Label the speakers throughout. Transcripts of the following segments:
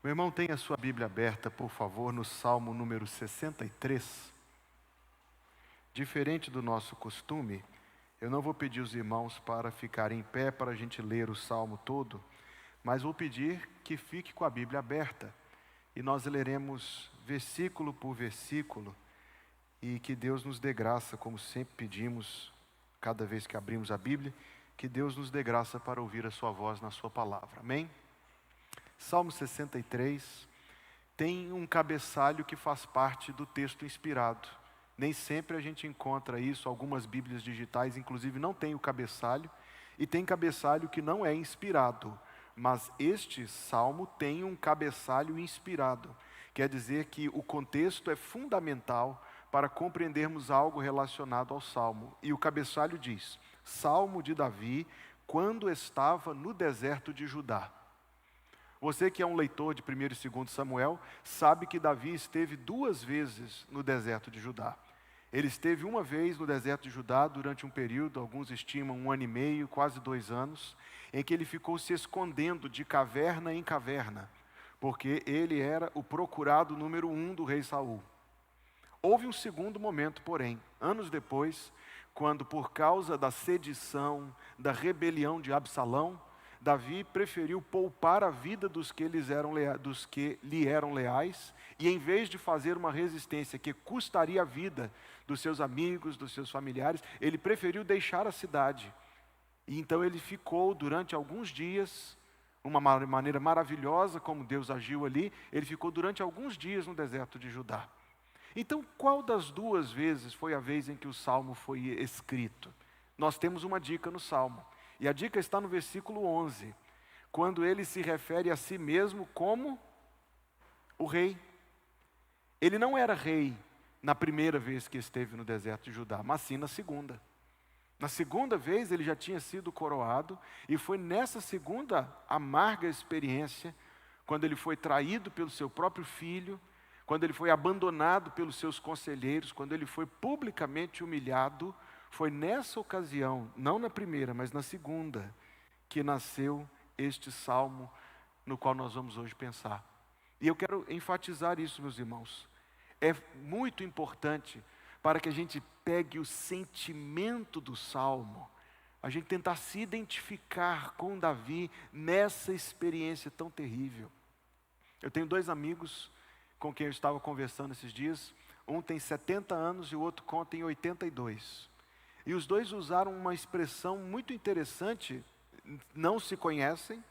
Speaker 1: Meu irmão, tenha a sua Bíblia aberta, por favor, no Salmo número 63. Diferente do nosso costume, eu não vou pedir os irmãos para ficarem em pé para a gente ler o Salmo todo, mas vou pedir que fique com a Bíblia aberta e nós leremos versículo por versículo e que Deus nos dê graça, como sempre pedimos, cada vez que abrimos a Bíblia, que Deus nos dê graça para ouvir a sua voz na sua palavra. Amém? Salmo 63 tem um cabeçalho que faz parte do texto inspirado. Nem sempre a gente encontra isso, algumas Bíblias digitais inclusive não tem o cabeçalho, e tem cabeçalho que não é inspirado, mas este salmo tem um cabeçalho inspirado. Quer dizer que o contexto é fundamental para compreendermos algo relacionado ao salmo. E o cabeçalho diz: Salmo de Davi, quando estava no deserto de Judá. Você que é um leitor de 1º e 2º Samuel, sabe que Davi esteve 2 vezes no deserto de Judá. Ele esteve uma vez no deserto de Judá durante um período, alguns estimam 1 ano e meio, quase 2 anos, em que ele ficou se escondendo de caverna em caverna, porque ele era o procurado número 1 do rei Saul. Houve um segundo momento, porém, anos depois, quando por causa da sedição, da rebelião de Absalão, Davi preferiu poupar a vida dos que lhe eram leais, e em vez de fazer uma resistência que custaria a vida dos seus amigos, dos seus familiares, ele preferiu deixar a cidade. E então ele ficou durante alguns dias, uma maneira maravilhosa como Deus agiu ali, ele ficou durante alguns dias no deserto de Judá. Então, qual das 2 vezes foi a vez em que o Salmo foi escrito? Nós temos uma dica no Salmo. E a dica está no versículo 11, quando ele se refere a si mesmo como o rei. Ele não era rei na primeira vez que esteve no deserto de Judá, mas sim na segunda. Na segunda vez ele já tinha sido coroado, e foi nessa segunda amarga experiência, quando ele foi traído pelo seu próprio filho, quando ele foi abandonado pelos seus conselheiros, quando ele foi publicamente humilhado, foi nessa ocasião, não na primeira, mas na segunda, que nasceu este salmo no qual nós vamos hoje pensar. E eu quero enfatizar isso, meus irmãos. É muito importante para que a gente pegue o sentimento do salmo, a gente tentar se identificar com Davi nessa experiência tão terrível. Eu tenho 2 amigos com quem eu estava conversando esses dias. Um tem 70 anos e o outro tem 82. E os 2 usaram uma expressão muito interessante, não se conhecem,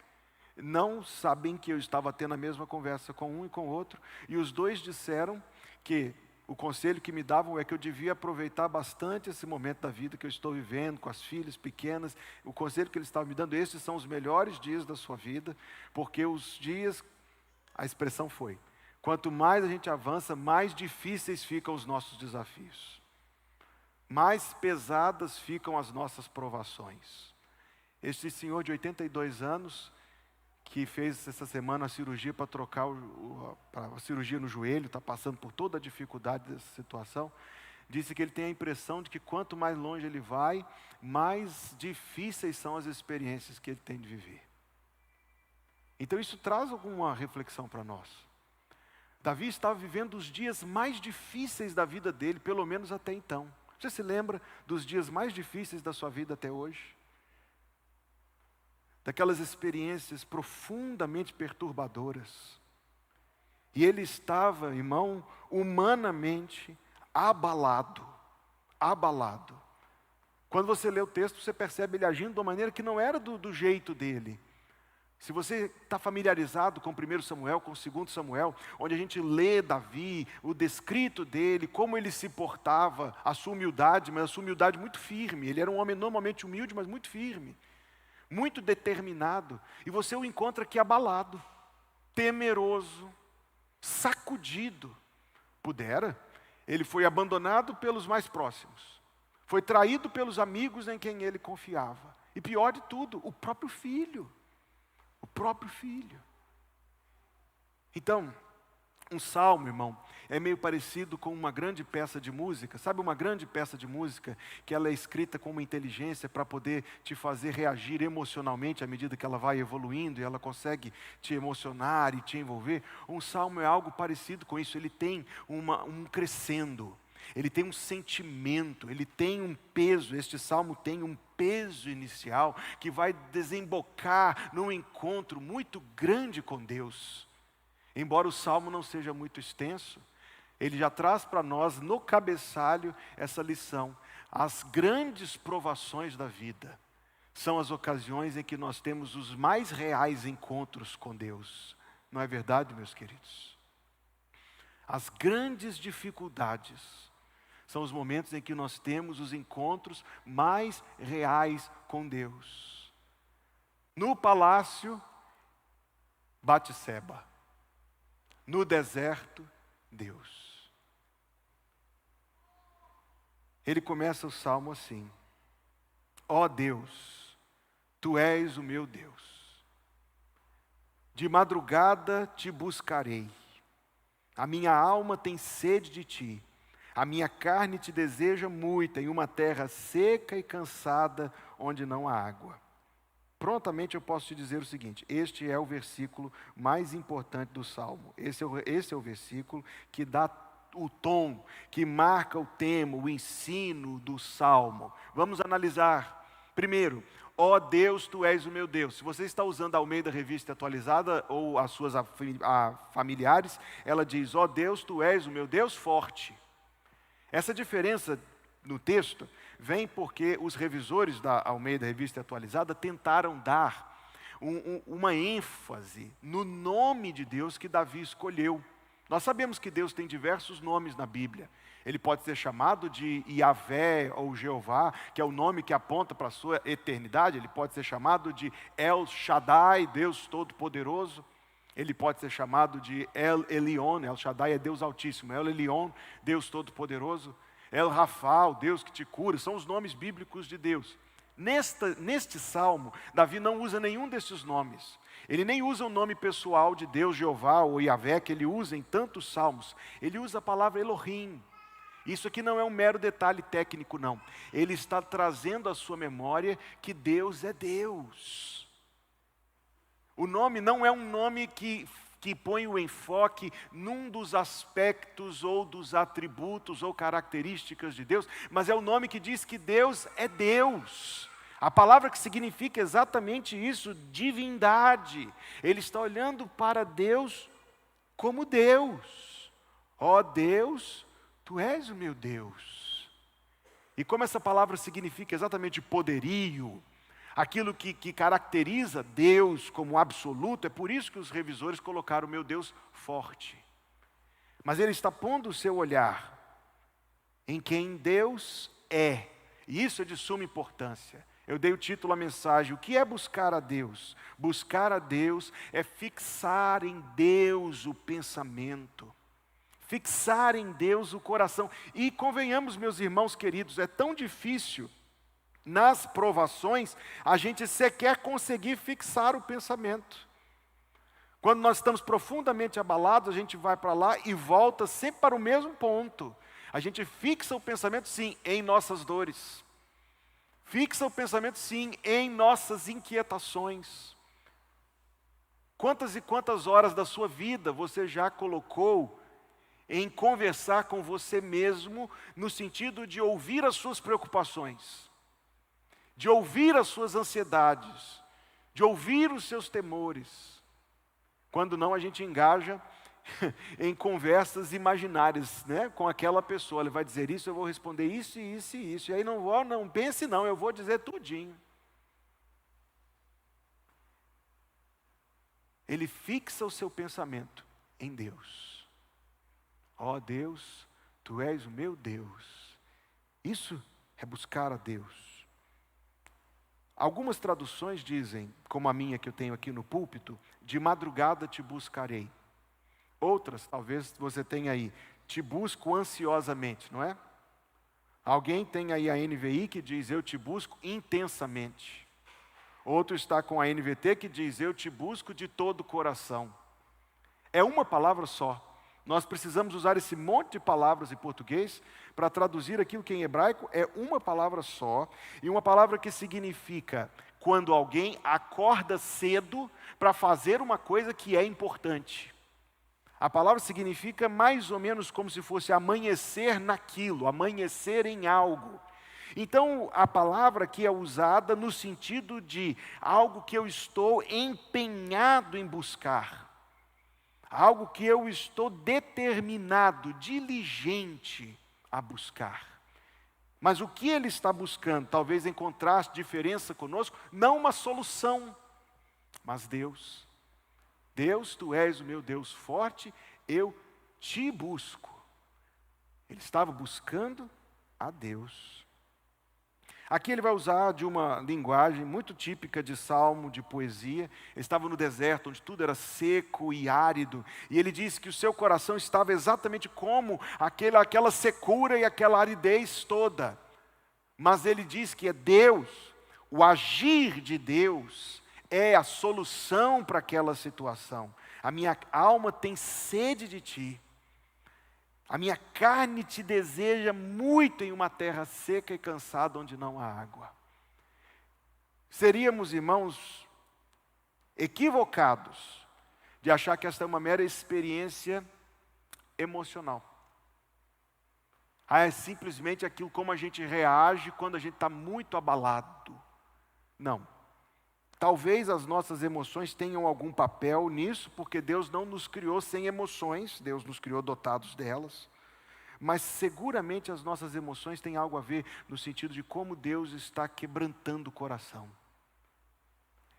Speaker 1: não sabem que eu estava tendo a mesma conversa com um e com o outro, e os 2 disseram que o conselho que me davam é que eu devia aproveitar bastante esse momento da vida que eu estou vivendo, com as filhas pequenas. O conselho que eles estavam me dando: esses são os melhores dias da sua vida, porque os dias, a expressão foi, quanto mais a gente avança, mais difíceis ficam os nossos desafios. Mais pesadas ficam as nossas provações. Este senhor de 82 anos, que fez essa semana a cirurgia para trocar a cirurgia no joelho, está passando por toda a dificuldade dessa situação, disse que ele tem a impressão de que quanto mais longe ele vai, mais difíceis são as experiências que ele tem de viver. Então isso traz alguma reflexão para nós. Davi estava vivendo os dias mais difíceis da vida dele, pelo menos até então. Você se lembra dos dias mais difíceis da sua vida até hoje? Daquelas experiências profundamente perturbadoras. E ele estava, irmão, humanamente abalado. Abalado. Quando você lê o texto, você percebe ele agindo de uma maneira que não era do jeito dele. Se você está familiarizado com 1 Samuel, com 2 Samuel, onde a gente lê Davi, o descrito dele, como ele se portava, a sua humildade, mas a sua humildade muito firme. Ele era um homem normalmente humilde, mas muito firme, muito determinado. E você o encontra aqui abalado, temeroso, sacudido. Pudera, ele foi abandonado pelos mais próximos, foi traído pelos amigos em quem ele confiava. E pior de tudo, o próprio filho. O próprio filho. Então, Um salmo, irmão, é meio parecido com uma grande peça de música. Sabe uma grande peça de música que ela é escrita com uma inteligência para poder te fazer reagir emocionalmente à medida que ela vai evoluindo e ela consegue te emocionar e te envolver? Um salmo é algo parecido com isso. Ele tem um crescendo, ele tem um sentimento, ele tem um peso. Este salmo tem um peso inicial que vai desembocar num encontro muito grande com Deus. Embora o salmo não seja muito extenso, ele já traz para nós no cabeçalho essa lição. As grandes provações da vida são as ocasiões em que nós temos os mais reais encontros com Deus. Não é verdade, meus queridos? As grandes dificuldades são os momentos em que nós temos os encontros mais reais com Deus. No palácio, Batseba. No deserto, Deus. Ele começa o salmo assim: ó Deus, Tu és o meu Deus. De madrugada te buscarei. A minha alma tem sede de Ti. A minha carne te deseja muito em uma terra seca e cansada, onde não há água. Prontamente eu posso te dizer o seguinte: este é o versículo mais importante do Salmo. Esse é o versículo que dá o tom, que marca o tema, o ensino do Salmo. Vamos analisar. Primeiro, ó Deus, Tu és o meu Deus. Se você está usando a Almeida Revista Atualizada ou as suas familiares, ela diz: ó Deus, Tu és o meu Deus forte. Essa diferença no texto vem porque os revisores da Almeida Revista Atualizada tentaram dar uma ênfase no nome de Deus que Davi escolheu. Nós sabemos que Deus tem diversos nomes na Bíblia. Ele pode ser chamado de Yahvé ou Jeová, que é o nome que aponta para a sua eternidade. Ele pode ser chamado de El Shaddai, Deus Todo-Poderoso. Ele pode ser chamado de El Elyon, El Shaddai é Deus Altíssimo. El Elyon, Deus Todo-Poderoso. El Rafa, o Deus que te cura, são os nomes bíblicos de Deus. Neste salmo, Davi não usa nenhum desses nomes. Ele nem usa o nome pessoal de Deus, Jeová ou Yahvé, que ele usa em tantos salmos. Ele usa a palavra Elohim. Isso aqui não é um mero detalhe técnico, não. Ele está trazendo à sua memória que Deus é Deus. O nome não é um nome que põe o enfoque num dos aspectos ou dos atributos ou características de Deus, mas é o nome que diz que Deus é Deus. A palavra que significa exatamente isso, divindade. Ele está olhando para Deus como Deus. Ó Deus, Tu és o meu Deus. E como essa palavra significa exatamente poderio, aquilo que caracteriza Deus como absoluto, é por isso que os revisores colocaram o meu Deus forte. Mas ele está pondo o seu olhar em quem Deus é, e isso é de suma importância. Eu dei o título à mensagem: o que é buscar a Deus? Buscar a Deus é fixar em Deus o pensamento, fixar em Deus o coração. E convenhamos, meus irmãos queridos, é tão difícil nas provações a gente sequer conseguir fixar o pensamento. Quando nós estamos profundamente abalados, a gente vai para lá e volta sempre para o mesmo ponto. A gente fixa o pensamento, sim, em nossas dores. Fixa o pensamento, sim, em nossas inquietações. Quantas e quantas horas da sua vida você já colocou em conversar com você mesmo, no sentido de ouvir as suas preocupações, de ouvir as suas ansiedades, de ouvir os seus temores? Quando não, a gente engaja em conversas imaginárias, né, com aquela pessoa. Ele vai dizer isso, eu vou responder isso, isso e isso. E aí não pense não, eu vou dizer tudinho. Ele fixa o seu pensamento em Deus. Ó Deus, Tu és o meu Deus. Isso é buscar a Deus. Algumas traduções dizem, como a minha que eu tenho aqui no púlpito, de madrugada te buscarei. Outras, talvez você tenha aí, te busco ansiosamente, não é? Alguém tem aí a NVI que diz, eu te busco intensamente. Outro está com a NVT que diz, eu te busco de todo o coração. É uma palavra só, Nós precisamos usar esse monte de palavras em português para traduzir aquilo que em hebraico é uma palavra só, e uma palavra que significa quando alguém acorda cedo para fazer uma coisa que é importante. A palavra significa mais ou menos como se fosse amanhecer naquilo, amanhecer em algo. Então, a palavra aqui é usada no sentido de algo que eu estou empenhado em buscar. Algo que eu estou determinado, diligente a buscar. Mas o que ele está buscando, talvez em contraste, diferença conosco, não uma solução, mas Deus. Deus, tu és o meu Deus forte, eu te busco. Ele estava buscando a Deus. Aqui ele vai usar de uma linguagem muito típica de salmo, de poesia. Ele estava no deserto, onde tudo era seco e árido. E ele disse que o seu coração estava exatamente como aquela secura e aquela aridez toda. Mas ele diz que é Deus, o agir de Deus, é a solução para aquela situação. A minha alma tem sede de ti. A minha carne te deseja muito em uma terra seca e cansada onde não há água. Seríamos, irmãos, equivocados de achar que esta é uma mera experiência emocional. É simplesmente aquilo como a gente reage quando a gente está muito abalado. Não. Talvez as nossas emoções tenham algum papel nisso, porque Deus não nos criou sem emoções, Deus nos criou dotados delas. Mas seguramente as nossas emoções têm algo a ver no sentido de como Deus está quebrantando o coração.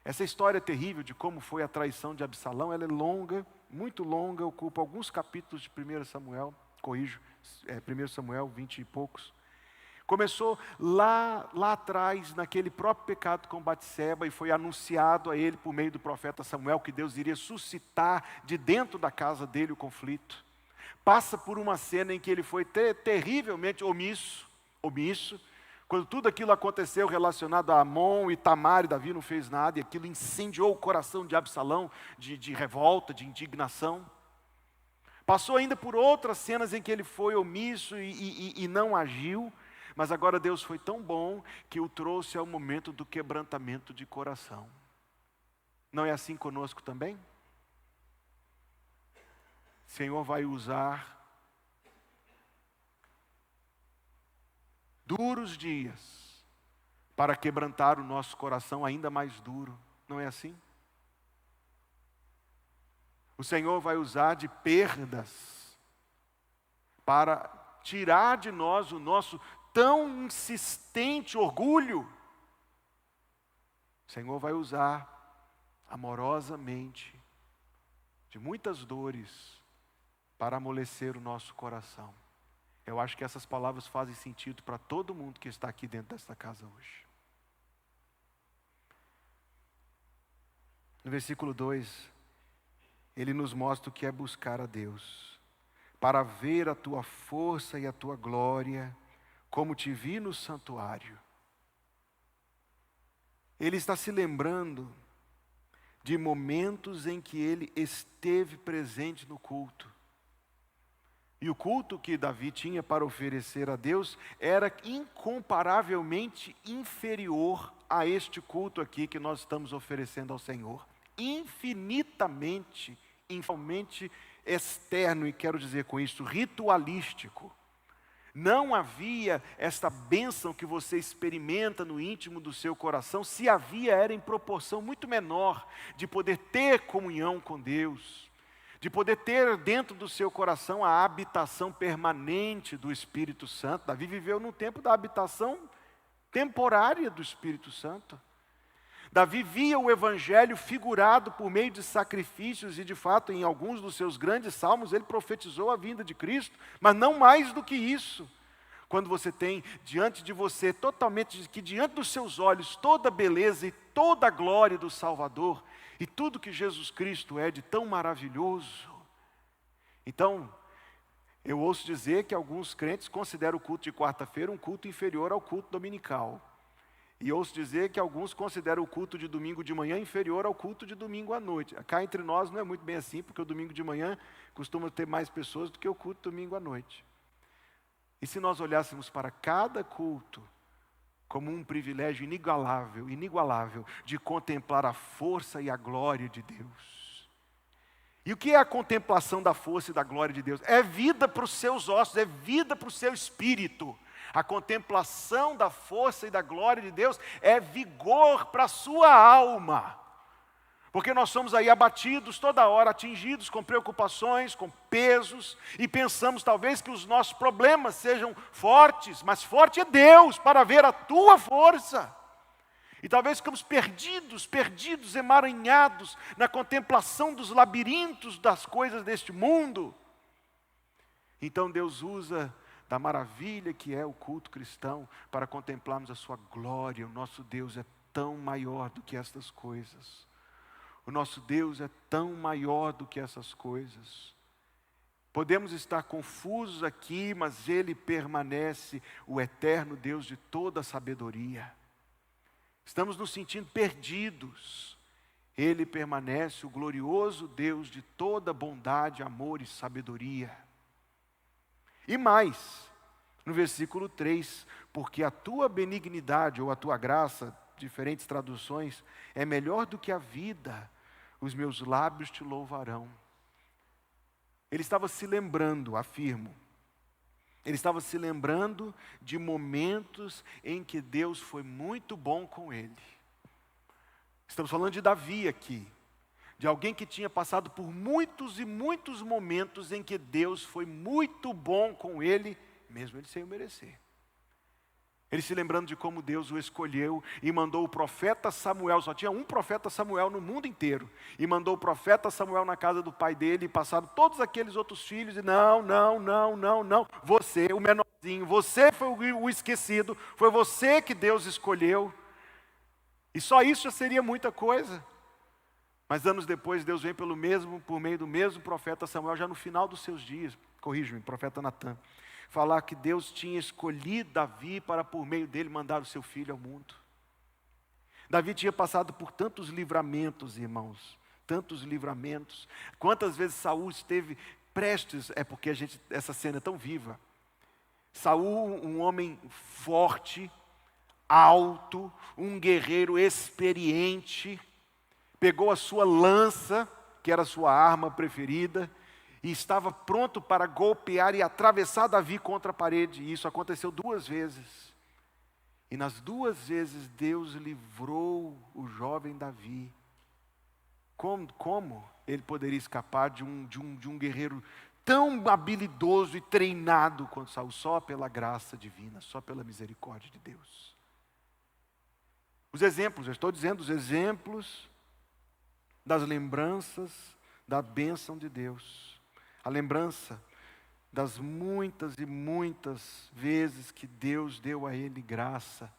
Speaker 1: Essa história terrível de como foi a traição de Absalão, ela é longa, muito longa, ocupa alguns capítulos de 1 Samuel, 1 Samuel 20 e poucos. Começou lá atrás, naquele próprio pecado com Batseba, e foi anunciado a ele por meio do profeta Samuel que Deus iria suscitar de dentro da casa dele o conflito. Passa por uma cena em que ele foi terrivelmente omisso, quando tudo aquilo aconteceu relacionado a Amon e Tamar, e Davi não fez nada, e aquilo incendiou o coração de Absalão, de revolta, de indignação. Passou ainda por outras cenas em que ele foi omisso e não agiu, mas agora Deus foi tão bom que o trouxe ao momento do quebrantamento de coração. Não é assim conosco também? O Senhor vai usar duros dias para quebrantar o nosso coração ainda mais duro. Não é assim? O Senhor vai usar de perdas para tirar de nós o nosso tão insistente orgulho. O Senhor vai usar amorosamente de muitas dores para amolecer o nosso coração. Eu acho que essas palavras fazem sentido para todo mundo que está aqui dentro desta casa hoje. No versículo 2, ele nos mostra o que é buscar a Deus, para ver a tua força e a tua glória, como te vi no santuário. Ele está se lembrando de momentos em que ele esteve presente no culto. E o culto que Davi tinha para oferecer a Deus era incomparavelmente inferior a este culto aqui que nós estamos oferecendo ao Senhor. Infinitamente externo, e quero dizer com isso, ritualístico. Não havia esta bênção que você experimenta no íntimo do seu coração. Se havia, era em proporção muito menor, de poder ter comunhão com Deus, de poder ter dentro do seu coração a habitação permanente do Espírito Santo. Davi viveu no tempo da habitação temporária do Espírito Santo. Davi via o Evangelho figurado por meio de sacrifícios, e de fato em alguns dos seus grandes salmos ele profetizou a vinda de Cristo, mas não mais do que isso. Quando você tem diante de você diante dos seus olhos toda a beleza e toda a glória do Salvador, e tudo que Jesus Cristo é de tão maravilhoso. Então, eu ouço dizer que alguns crentes consideram o culto de quarta-feira um culto inferior ao culto dominical. E ouço dizer que alguns consideram o culto de domingo de manhã inferior ao culto de domingo à noite. Cá entre nós não é muito bem assim, porque o domingo de manhã costuma ter mais pessoas do que o culto domingo à noite. E se nós olhássemos para cada culto como um privilégio inigualável de contemplar a força e a glória de Deus. E o que é a contemplação da força e da glória de Deus? É vida para os seus ossos, é vida para o seu espírito. A contemplação da força e da glória de Deus é vigor para a sua alma. Porque nós somos aí abatidos toda hora, atingidos com preocupações, com pesos, e pensamos talvez que os nossos problemas sejam fortes, mas forte é Deus para ver a tua força. E talvez ficamos perdidos, emaranhados na contemplação dos labirintos das coisas deste mundo. Então Deus usa da maravilha que é o culto cristão para contemplarmos a sua glória. O nosso Deus é tão maior do que estas coisas. O nosso Deus é tão maior do que essas coisas. Podemos estar confusos aqui, mas Ele permanece o eterno Deus de toda a sabedoria. Estamos nos sentindo perdidos. Ele permanece o glorioso Deus de toda bondade, amor e sabedoria. E mais, no versículo 3, porque a tua benignidade ou a tua graça, diferentes traduções, é melhor do que a vida, os meus lábios te louvarão. Ele estava se lembrando, afirmo, ele estava se lembrando de momentos em que Deus foi muito bom com ele. Estamos falando de Davi aqui, de alguém que tinha passado por muitos e muitos momentos em que Deus foi muito bom com ele, mesmo ele sem o merecer. Ele se lembrando de como Deus o escolheu e mandou o profeta Samuel, só tinha um profeta Samuel no mundo inteiro, e mandou o profeta Samuel na casa do pai dele, e passaram todos aqueles outros filhos, e não, você, o menorzinho, você foi o esquecido, foi você que Deus escolheu, e só isso já seria muita coisa. Mas anos depois Deus vem por meio do mesmo profeta Samuel, já no final dos seus dias, corrija-me, profeta Natan, falar que Deus tinha escolhido Davi para por meio dele mandar o seu filho ao mundo. Davi tinha passado por tantos livramentos, irmãos, tantos livramentos. Quantas vezes Saul esteve prestes, é porque essa cena é tão viva. Saul, um homem forte, alto, um guerreiro experiente, pegou a sua lança, que era a sua arma preferida, e estava pronto para golpear e atravessar Davi contra a parede. E isso aconteceu 2 vezes. E nas 2 vezes Deus livrou o jovem Davi. Como ele poderia escapar de um guerreiro tão habilidoso e treinado quanto Saul? Só pela graça divina, só pela misericórdia de Deus. Os exemplos, eu estou dizendo os exemplos das lembranças da bênção de Deus. A lembrança das muitas e muitas vezes que Deus deu a ele graça,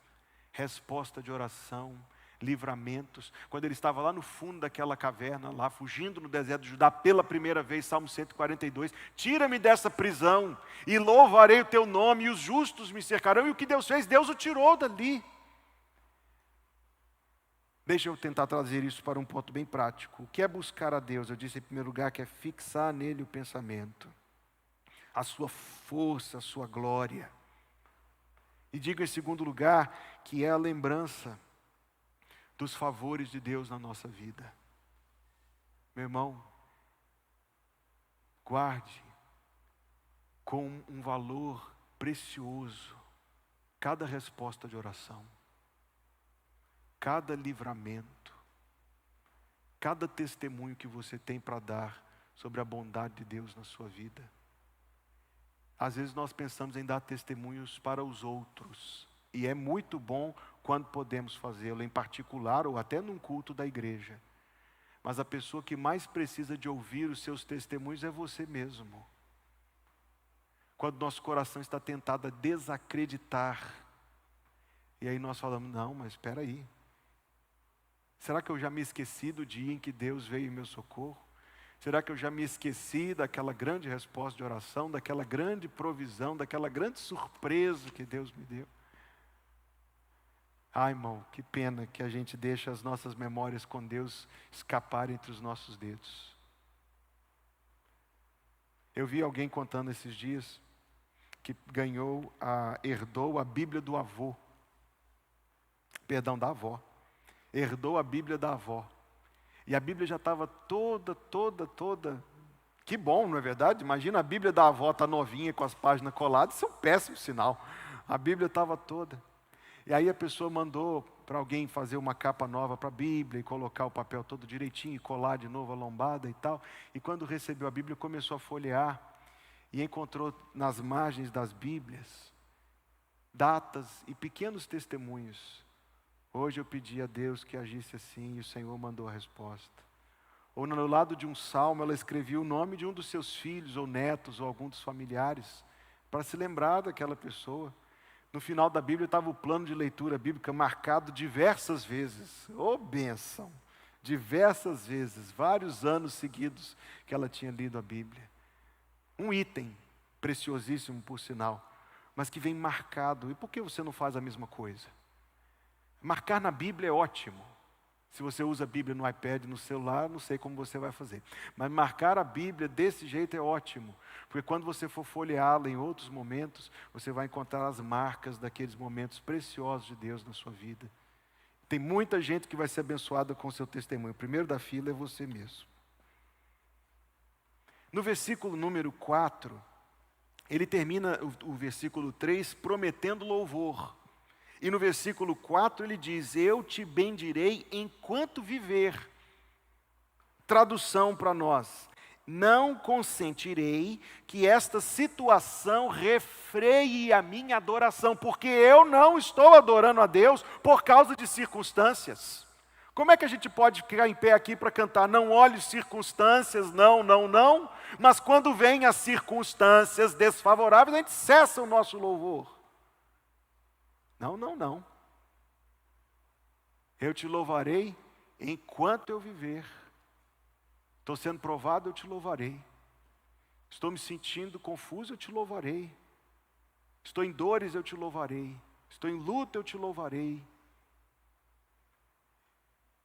Speaker 1: resposta de oração, livramentos. Quando ele estava lá no fundo daquela caverna, lá fugindo no deserto de Judá pela primeira vez, Salmo 142, tira-me dessa prisão e louvarei o teu nome, e os justos me cercarão. E o que Deus fez? Deus o tirou dali. Deixa eu tentar trazer isso para um ponto bem prático. O que é buscar a Deus? Eu disse em primeiro lugar que é fixar nele o pensamento, a sua força, a sua glória. E digo em segundo lugar que é a lembrança dos favores de Deus na nossa vida. Meu irmão, guarde com um valor precioso cada resposta de oração, cada livramento, cada testemunho que você tem para dar sobre a bondade de Deus na sua vida. Às vezes nós pensamos em dar testemunhos para os outros, e é muito bom quando podemos fazê-lo, em particular ou até num culto da igreja. Mas a pessoa que mais precisa de ouvir os seus testemunhos é você mesmo. Quando nosso coração está tentado a desacreditar, e aí nós falamos, não, mas espera aí. Será que eu já me esqueci do dia em que Deus veio em meu socorro? Será que eu já me esqueci daquela grande resposta de oração, daquela grande provisão, daquela grande surpresa que Deus me deu? Ai, irmão, que pena que a gente deixa as nossas memórias com Deus escapar entre os nossos dedos. Eu vi alguém contando esses dias que herdou a Bíblia do avô. Perdão, da avó. Herdou a Bíblia da avó. E a Bíblia já estava toda. Que bom, não é verdade? Imagina a Bíblia da avó tá novinha com as páginas coladas, isso é um péssimo sinal. A Bíblia estava toda. E aí a pessoa mandou para alguém fazer uma capa nova para a Bíblia e colocar o papel todo direitinho e colar de novo a lombada e tal. E quando recebeu a Bíblia, começou a folhear e encontrou nas margens das Bíblias datas e pequenos testemunhos. Hoje eu pedi a Deus que agisse assim e o Senhor mandou a resposta. Ou no lado de um salmo ela escrevia o nome de um dos seus filhos ou netos ou algum dos familiares para se lembrar daquela pessoa. No final da Bíblia estava o plano de leitura bíblica marcado diversas vezes. Ô bênção! Diversas vezes, vários anos seguidos que ela tinha lido a Bíblia. Um item preciosíssimo por sinal, mas que vem marcado. E por que você não faz a mesma coisa? Marcar na Bíblia é ótimo. Se você usa a Bíblia no iPad, no celular, não sei como você vai fazer. Mas marcar a Bíblia desse jeito é ótimo. Porque quando você for folheá-la em outros momentos, você vai encontrar as marcas daqueles momentos preciosos de Deus na sua vida. Tem muita gente que vai ser abençoada com o seu testemunho. O primeiro da fila é você mesmo. No versículo número 4, ele termina o versículo 3 prometendo louvor. E no versículo 4 ele diz: eu te bendirei enquanto viver. Tradução para nós: não consentirei que esta situação refreie a minha adoração, porque eu não estou adorando a Deus por causa de circunstâncias. Como é que a gente pode ficar em pé aqui para cantar? Não olhe circunstâncias, não, mas quando vem as circunstâncias desfavoráveis, a gente cessa o nosso louvor. Não. Eu te louvarei enquanto eu viver. Estou sendo provado, eu te louvarei. Estou me sentindo confuso, eu te louvarei. Estou em dores, eu te louvarei. Estou em luta, eu te louvarei.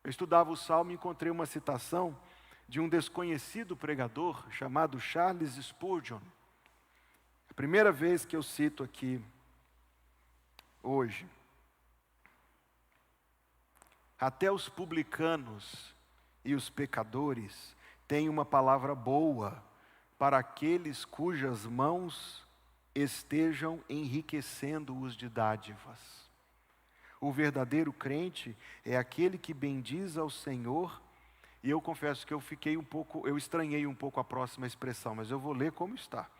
Speaker 1: Eu estudava o Salmo e encontrei uma citação de um desconhecido pregador chamado Charles Spurgeon. A primeira vez que eu cito aqui hoje. Até os publicanos e os pecadores têm uma palavra boa para aqueles cujas mãos estejam enriquecendo-os de dádivas. O verdadeiro crente é aquele que bendiz ao Senhor, e eu confesso que eu estranhei um pouco a próxima expressão, mas eu vou ler como está.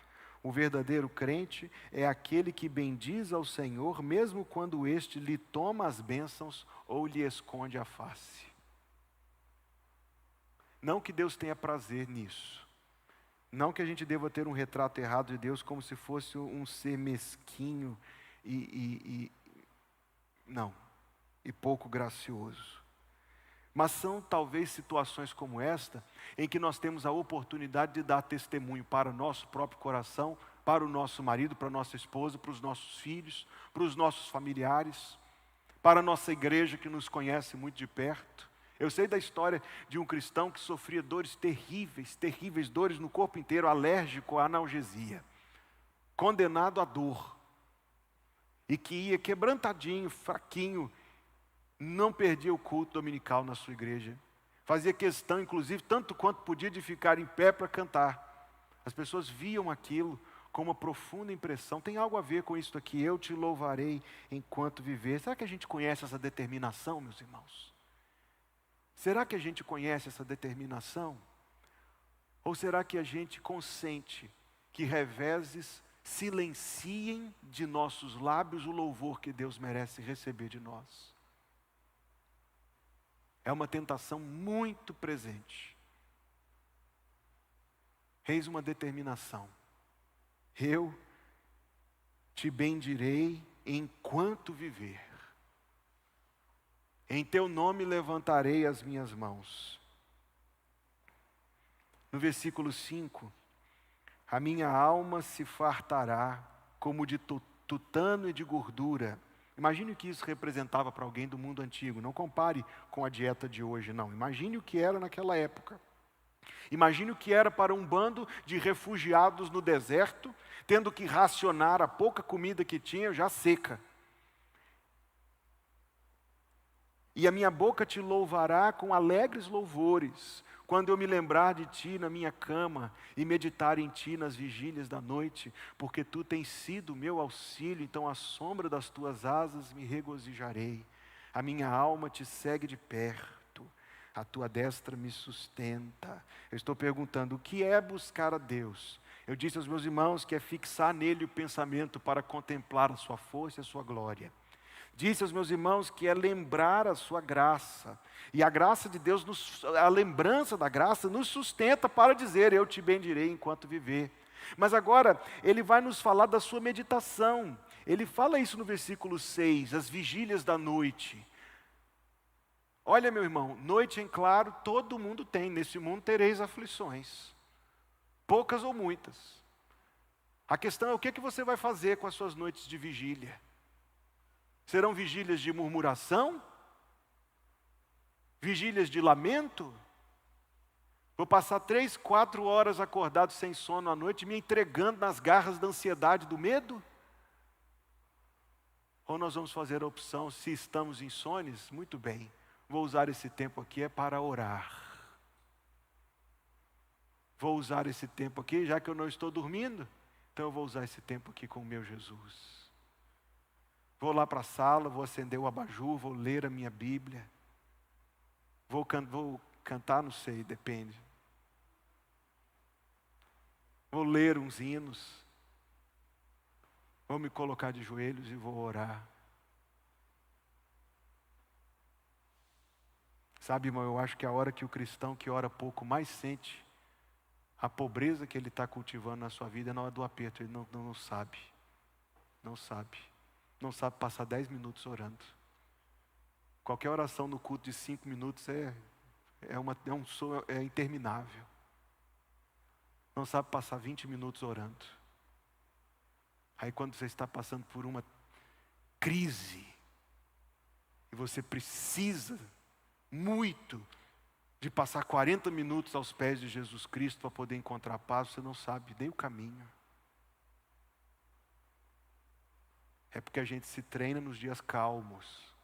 Speaker 1: O verdadeiro crente é aquele que bendiz ao Senhor, mesmo quando este lhe toma as bênçãos ou lhe esconde a face. Não que Deus tenha prazer nisso. Não que a gente deva ter um retrato errado de Deus como se fosse um ser mesquinho e pouco gracioso. Mas são talvez situações como esta, em que nós temos a oportunidade de dar testemunho para o nosso próprio coração, para o nosso marido, para a nossa esposa, para os nossos filhos, para os nossos familiares, para a nossa igreja que nos conhece muito de perto. Eu sei da história de um cristão que sofria dores terríveis, dores no corpo inteiro, alérgico à analgesia, condenado à dor, e que ia quebrantadinho, fraquinho, não perdia o culto dominical na sua igreja. Fazia questão, inclusive, tanto quanto podia, de ficar em pé para cantar. As pessoas viam aquilo com uma profunda impressão. Tem algo a ver com isso aqui. Eu te louvarei enquanto viver. Será que a gente conhece essa determinação, meus irmãos? Será que a gente conhece essa determinação? Ou será que a gente consente que reveses silenciem de nossos lábios o louvor que Deus merece receber de nós? É uma tentação muito presente. Eis uma determinação. Eu te bendirei enquanto viver. Em teu nome levantarei as minhas mãos. No versículo 5, a minha alma se fartará como de tutano e de gordura, Imagine o que isso representava para alguém do mundo antigo. Não compare com a dieta de hoje, não. Imagine o que era naquela época. Imagine o que era para um bando de refugiados no deserto, tendo que racionar a pouca comida que tinha já seca. E a minha boca te louvará com alegres louvores, quando eu me lembrar de ti na minha cama e meditar em ti nas vigílias da noite, porque tu tens sido o meu auxílio, então à sombra das tuas asas me regozijarei. A minha alma te segue de perto, a tua destra me sustenta. Eu estou perguntando, o que é buscar a Deus? Eu disse aos meus irmãos que é fixar nele o pensamento para contemplar a sua força e a sua glória. Disse aos meus irmãos que é lembrar a sua graça. E a graça de Deus, a lembrança da graça, nos sustenta para dizer, eu te bendirei enquanto viver. Mas agora, ele vai nos falar da sua meditação. Ele fala isso no versículo 6, as vigílias da noite. Olha, meu irmão, noite em claro, todo mundo tem. Nesse mundo tereis aflições. Poucas ou muitas. A questão é o que você vai fazer com as suas noites de vigília. Serão vigílias de murmuração? Vigílias de lamento? Vou passar 3, 4 horas acordado sem sono à noite, me entregando nas garras da ansiedade, do medo? Ou nós vamos fazer a opção, se estamos insones, muito bem, vou usar esse tempo aqui para orar. Vou usar esse tempo aqui, já que eu não estou dormindo, então eu vou usar esse tempo aqui com o meu Jesus. Vou lá para a sala, vou acender o abajur, vou ler a minha Bíblia. Vou cantar, não sei, depende. Vou ler uns hinos. Vou me colocar de joelhos e vou orar. Sabe, irmão, eu acho que a hora que o cristão que ora pouco mais sente a pobreza que ele está cultivando na sua vida é na hora do aperto. Ele não sabe. Não sabe. Não sabe passar 10 minutos orando. Qualquer oração no culto de 5 minutos é interminável. Não sabe passar 20 minutos orando. Aí quando você está passando por uma crise, e você precisa muito de passar 40 minutos aos pés de Jesus Cristo para poder encontrar paz, você não sabe nem o caminho. É porque a gente se treina nos dias calmos.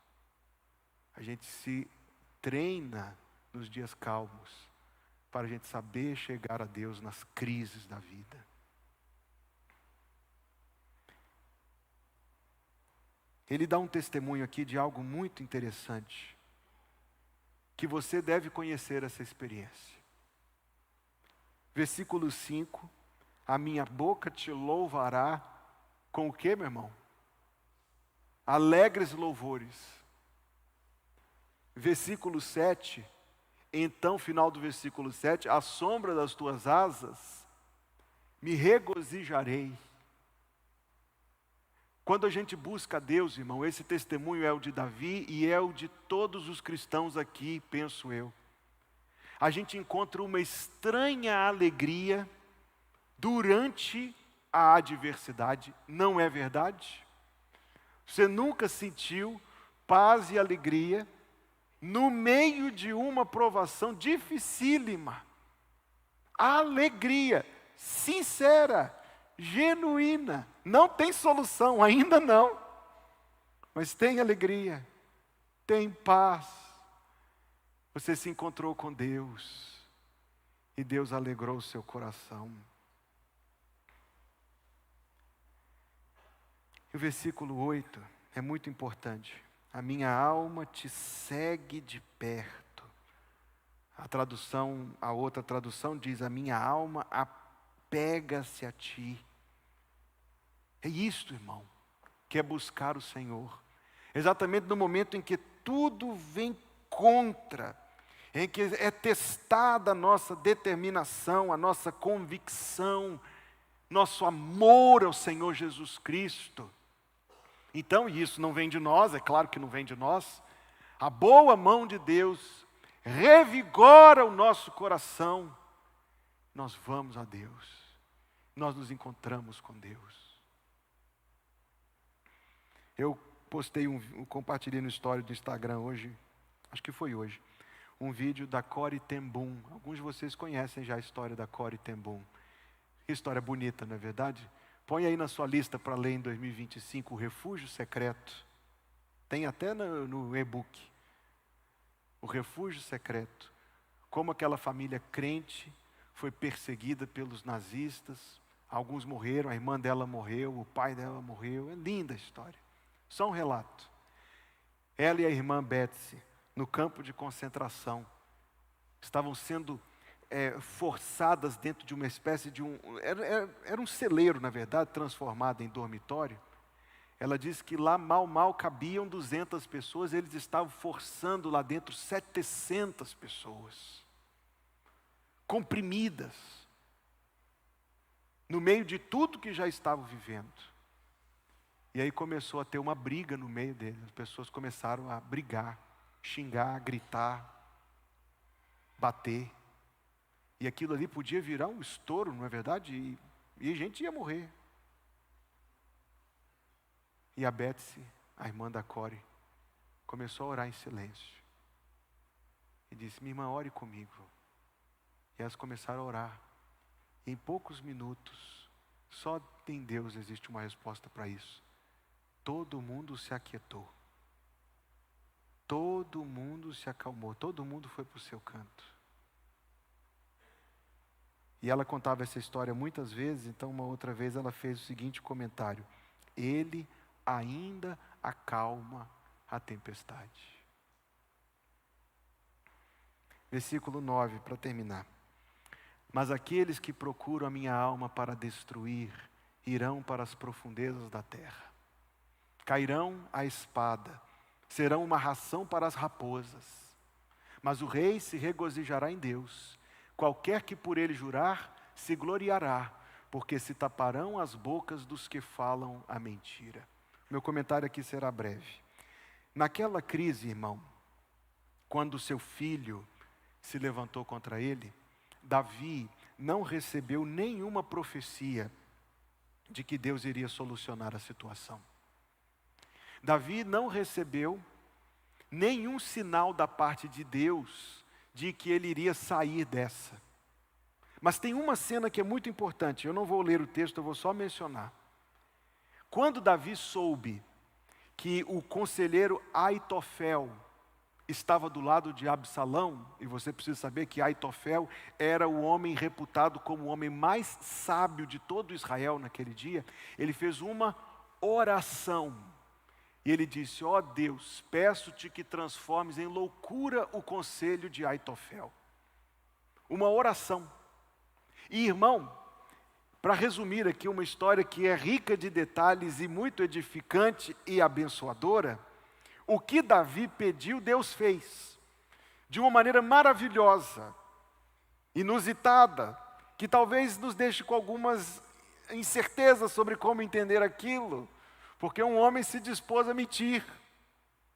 Speaker 1: A gente se treina nos dias calmos para a gente saber chegar a Deus nas crises da vida. Ele dá um testemunho aqui de algo muito interessante, que você deve conhecer essa experiência. Versículo 5, a minha boca te louvará com o que, meu irmão? Alegres louvores. Versículo 7, então, final do versículo 7, à sombra das tuas asas, me regozijarei. Quando a gente busca a Deus, irmão, esse testemunho é o de Davi e é o de todos os cristãos aqui, penso eu. A gente encontra uma estranha alegria durante a adversidade, não é verdade? Você nunca sentiu paz e alegria no meio de uma provação dificílima? Alegria sincera, genuína. Não tem solução, ainda não. Mas tem alegria, tem paz. Você se encontrou com Deus e Deus alegrou o seu coração. E o versículo 8 é muito importante. A minha alma te segue de perto. A outra tradução diz, a minha alma apega-se a ti. É isto, irmão, que é buscar o Senhor. Exatamente no momento em que tudo vem contra, em que é testada a nossa determinação, a nossa convicção, nosso amor ao Senhor Jesus Cristo. Então, isso não vem de nós, é claro que não vem de nós. A boa mão de Deus revigora o nosso coração. Nós vamos a Deus. Nós nos encontramos com Deus. Eu compartilhei no story do Instagram hoje, acho que foi hoje, um vídeo da Corrie ten Boom. Alguns de vocês conhecem já a história da Corrie ten Boom. Que história bonita, não é verdade? Põe aí na sua lista para ler em 2025, O Refúgio Secreto. Tem até no e-book. O Refúgio Secreto. Como aquela família crente foi perseguida pelos nazistas. Alguns morreram, a irmã dela morreu, o pai dela morreu. É linda a história. Só um relato. Ela e a irmã Betsy, no campo de concentração, estavam sendo forçadas dentro de uma espécie de era um celeiro, na verdade, transformado em dormitório. Ela disse que lá mal cabiam 200 pessoas, eles estavam forçando lá dentro 700 pessoas, comprimidas, no meio de tudo que já estavam vivendo. E aí começou a ter uma briga no meio deles, as pessoas começaram a brigar, xingar, gritar, bater. E aquilo ali podia virar um estouro, não é verdade? E a gente ia morrer. E a Betsy, a irmã da Corrie, começou a orar em silêncio. E disse: minha irmã, ore comigo. E elas começaram a orar. E em poucos minutos, só em Deus existe uma resposta para isso. Todo mundo se aquietou. Todo mundo se acalmou. Todo mundo foi para o seu canto. E ela contava essa história muitas vezes, então uma outra vez ela fez o seguinte comentário: Ele ainda acalma a tempestade. Versículo 9, para terminar. Mas aqueles que procuram a minha alma para destruir, irão para as profundezas da terra. Cairão à espada, serão uma ração para as raposas. Mas o rei se regozijará em Deus. Qualquer que por ele jurar, se gloriará, porque se taparão as bocas dos que falam a mentira. Meu comentário aqui será breve. Naquela crise, irmão, quando seu filho se levantou contra ele, Davi não recebeu nenhuma profecia de que Deus iria solucionar a situação. Davi não recebeu nenhum sinal da parte de Deus de que ele iria sair dessa. Mas tem uma cena que é muito importante, eu não vou ler o texto, eu vou só mencionar. Quando Davi soube que o conselheiro Aitofel estava do lado de Absalão, e você precisa saber que Aitofel era o homem reputado como o homem mais sábio de todo Israel naquele dia, ele fez uma oração. E ele disse: ó Deus, peço-te que transformes em loucura o conselho de Aitofel. Uma oração. E irmão, para resumir aqui uma história que é rica de detalhes e muito edificante e abençoadora, o que Davi pediu, Deus fez. De uma maneira maravilhosa, inusitada, que talvez nos deixe com algumas incertezas sobre como entender aquilo. Porque um homem se dispôs a mentir.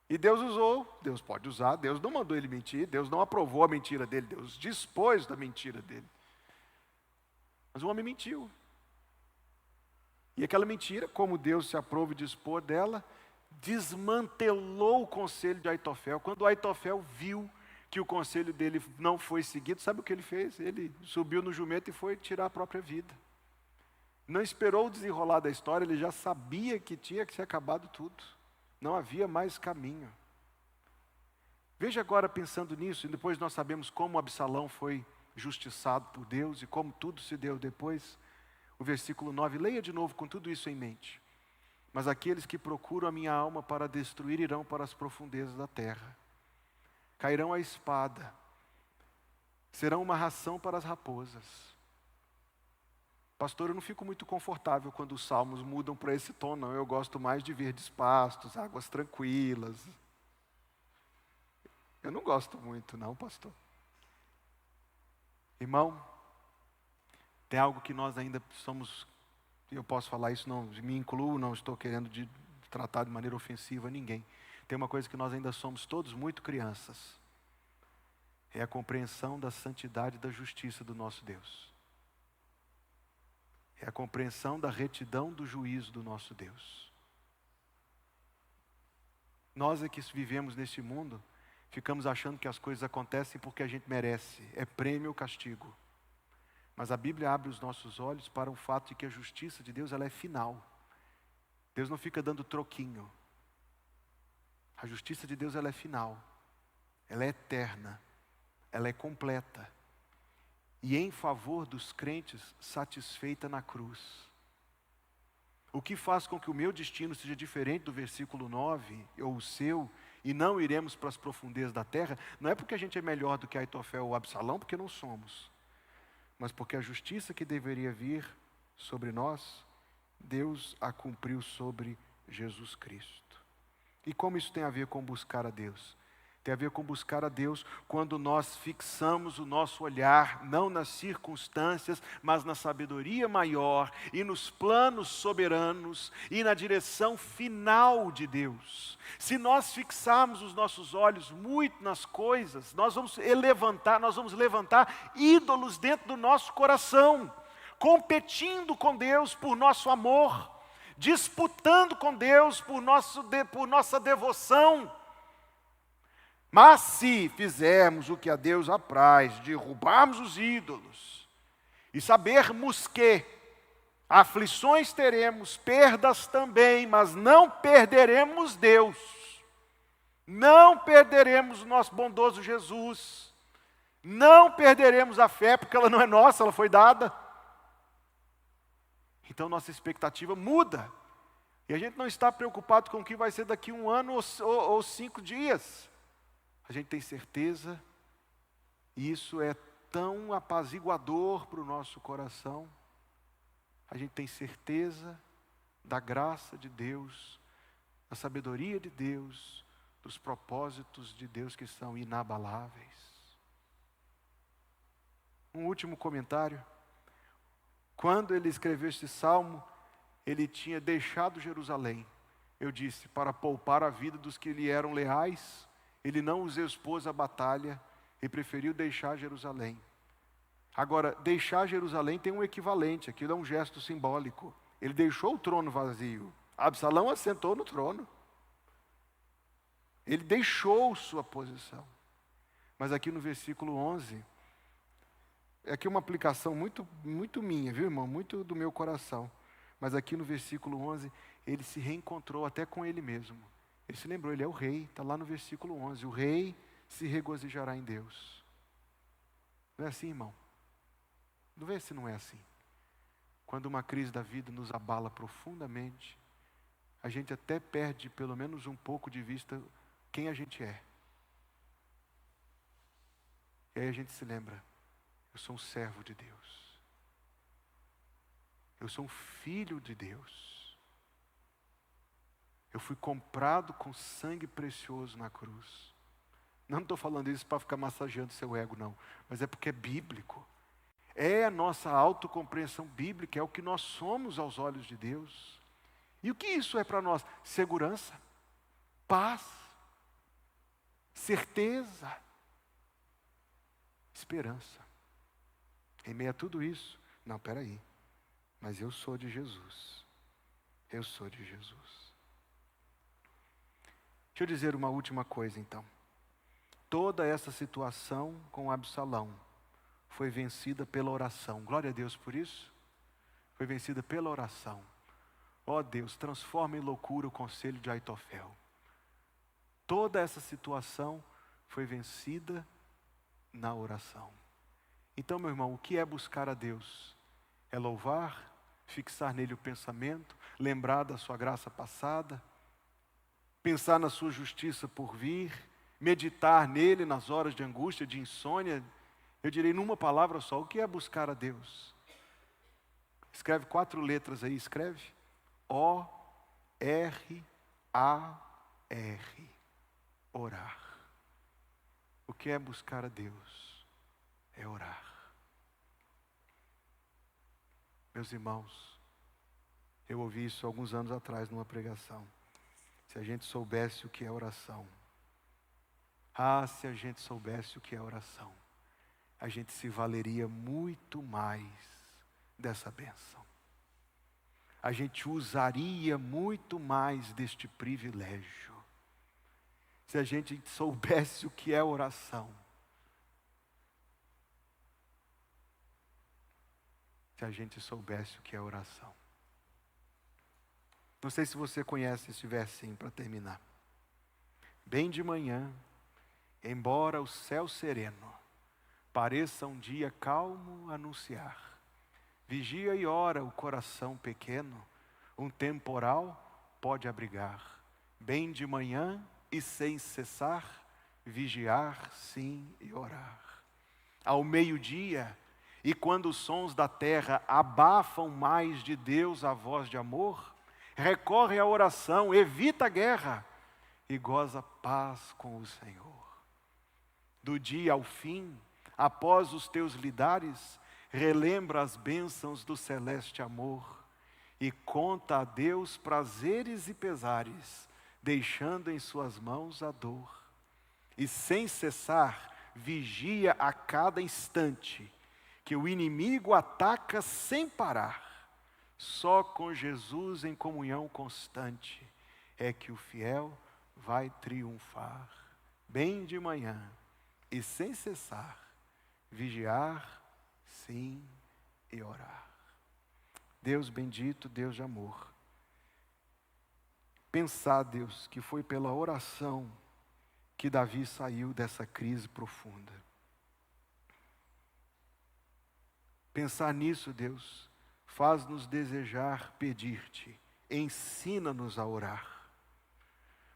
Speaker 1: E Deus usou, Deus pode usar, Deus não mandou ele mentir, Deus não aprovou a mentira dele, Deus dispôs da mentira dele. Mas o homem mentiu. E aquela mentira, como Deus se aprova e dispôs dela, desmantelou o conselho de Aitofel. Quando Aitofel viu que o conselho dele não foi seguido, sabe o que ele fez? Ele subiu no jumento e foi tirar a própria vida. Não esperou o desenrolar da história, ele já sabia que tinha que ser acabado tudo. Não havia mais caminho. Veja agora, pensando nisso, e depois nós sabemos como Absalão foi justiçado por Deus e como tudo se deu depois. O versículo 9, leia de novo com tudo isso em mente. Mas aqueles que procuram a minha alma para destruir irão para as profundezas da terra. Cairão à espada, serão uma ração para as raposas. Pastor, eu não fico muito confortável quando os salmos mudam para esse tom, não. Eu gosto mais de verdes pastos, águas tranquilas. Eu não gosto muito, não, pastor. Irmão, tem algo que nós ainda somos, eu posso falar isso, não me incluo, não estou querendo tratar de maneira ofensiva a ninguém. Tem uma coisa que nós ainda somos todos muito crianças. É a compreensão da santidade e da justiça do nosso Deus. É a compreensão da retidão do juízo do nosso Deus. Nós é que vivemos nesse mundo, ficamos achando que as coisas acontecem porque a gente merece, é prêmio ou castigo. Mas a Bíblia abre os nossos olhos para o fato de que a justiça de Deus ela é final. Deus não fica dando troquinho. A justiça de Deus ela é final, ela é eterna, ela é completa. E em favor dos crentes, satisfeita na cruz. O que faz com que o meu destino seja diferente do versículo 9, ou o seu, e não iremos para as profundezas da terra, não é porque a gente é melhor do que Aitofel ou Absalão, porque não somos, mas porque a justiça que deveria vir sobre nós, Deus a cumpriu sobre Jesus Cristo. E como isso tem a ver com buscar a Deus? Tem a ver com buscar a Deus quando nós fixamos o nosso olhar, não nas circunstâncias, mas na sabedoria maior e nos planos soberanos e na direção final de Deus. Se nós fixarmos os nossos olhos muito nas coisas, nós vamos levantar ídolos dentro do nosso coração, competindo com Deus por nosso amor, disputando com Deus por nossa devoção. Mas se fizermos o que a Deus apraz, derrubarmos os ídolos, e sabermos que aflições teremos, perdas também, mas não perderemos Deus, não perderemos o nosso bondoso Jesus, não perderemos a fé, porque ela não é nossa, ela foi dada. Então nossa expectativa muda, e a gente não está preocupado com o que vai ser daqui 1 ano ou 5 dias. A gente tem certeza, e isso é tão apaziguador para o nosso coração. A gente tem certeza da graça de Deus, da sabedoria de Deus, dos propósitos de Deus que são inabaláveis. Um último comentário. Quando ele escreveu este salmo, ele tinha deixado Jerusalém. Eu disse, para poupar a vida dos que lhe eram leais, ele não os expôs à batalha e preferiu deixar Jerusalém. Agora, deixar Jerusalém tem um equivalente, aquilo é um gesto simbólico. Ele deixou o trono vazio. Absalão assentou no trono. Ele deixou sua posição. Mas aqui no versículo 11, é aqui uma aplicação muito minha, viu, irmão? Muito do meu coração. Mas aqui no versículo 11, ele se reencontrou até com ele mesmo. Ele se lembrou, ele é o rei, está lá no versículo 11. O rei se regozijará em Deus. Não é assim, irmão? Não vê se não é assim. Quando uma crise da vida nos abala profundamente, a gente até perde pelo menos um pouco de vista quem a gente é. E aí a gente se lembra, eu sou um servo de Deus. Eu sou um filho de Deus. Eu fui comprado com sangue precioso na cruz. Não estou falando isso para ficar massageando seu ego, não. Mas é porque é bíblico. É a nossa autocompreensão bíblica, é o que nós somos aos olhos de Deus. E o que isso é para nós? Segurança, paz, certeza, esperança. Em meio a tudo isso, não, peraí, mas eu sou de Jesus. Eu sou de Jesus. Deixa eu dizer uma última coisa então. Toda essa situação com Absalão foi vencida pela oração. Glória a Deus por isso. Foi vencida pela oração. Ó Deus, transforma em loucura o conselho de Aitofel. Toda essa situação foi vencida na oração. Então, meu irmão, o que é buscar a Deus? É louvar, fixar nele o pensamento, lembrar da sua graça passada, pensar na sua justiça por vir, meditar nele nas horas de angústia, de insônia. Eu direi numa palavra só, o que é buscar a Deus? Escreve 4 letras aí, escreve. O-R-A-R. Orar. O que é buscar a Deus? É orar. Meus irmãos, eu ouvi isso alguns anos atrás numa pregação. Se a gente soubesse o que é oração. Se a gente soubesse o que é oração, a gente se valeria muito mais dessa bênção. A gente usaria muito mais deste privilégio. Se a gente soubesse o que é oração. Se a gente soubesse o que é oração. Não sei se você conhece esse versinho para terminar. Bem de manhã, embora o céu sereno pareça um dia calmo anunciar, vigia e ora o coração pequeno, um temporal pode abrigar. Bem de manhã e sem cessar, vigiar, sim, e orar. Ao meio-dia, e quando os sons da terra abafam mais de Deus a voz de amor, recorre à oração, evita a guerra e goza paz com o Senhor. Do dia ao fim, após os teus lidares, relembra as bênçãos do celeste amor e conta a Deus prazeres e pesares, deixando em suas mãos a dor. E sem cessar, vigia a cada instante, que o inimigo ataca sem parar. Só com Jesus em comunhão constante é que o fiel vai triunfar. Bem de manhã e sem cessar, vigiar, sim, e orar. Deus bendito, Deus de amor. Pensar, Deus, que foi pela oração que Davi saiu dessa crise profunda. Pensar nisso, Deus, faz-nos desejar pedir-te, ensina-nos a orar.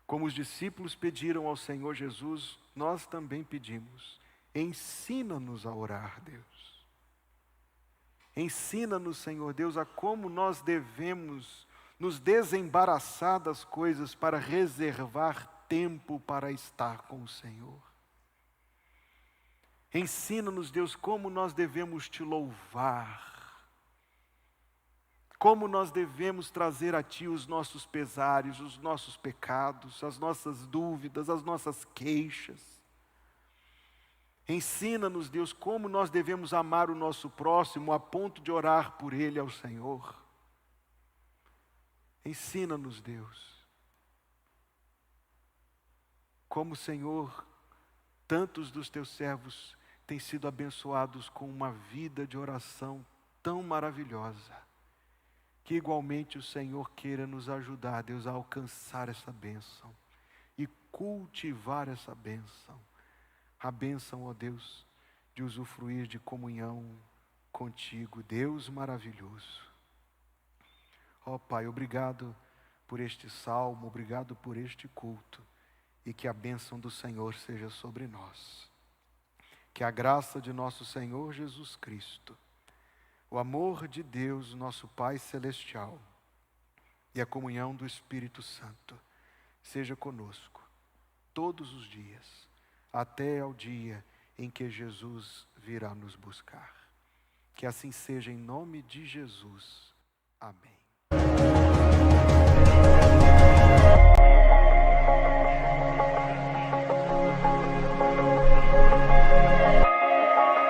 Speaker 1: Como os discípulos pediram ao Senhor Jesus, nós também pedimos, ensina-nos a orar, Deus. Ensina-nos, Senhor Deus, a como nós devemos nos desembaraçar das coisas para reservar tempo para estar com o Senhor. Ensina-nos, Deus, como nós devemos te louvar. Como nós devemos trazer a Ti os nossos pesares, os nossos pecados, as nossas dúvidas, as nossas queixas. Ensina-nos, Deus, como nós devemos amar o nosso próximo a ponto de orar por ele ao Senhor. Ensina-nos, Deus. Como, Senhor, tantos dos Teus servos têm sido abençoados com uma vida de oração tão maravilhosa. Que igualmente o Senhor queira nos ajudar, Deus, a alcançar essa bênção e cultivar essa bênção. A bênção, ó Deus, de usufruir de comunhão contigo, Deus maravilhoso. Ó Pai, obrigado por este salmo, obrigado por este culto e que a bênção do Senhor seja sobre nós. Que a graça de nosso Senhor Jesus Cristo, o amor de Deus, nosso Pai Celestial, e a comunhão do Espírito Santo, seja conosco, todos os dias, até ao dia em que Jesus virá nos buscar. Que assim seja em nome de Jesus. Amém.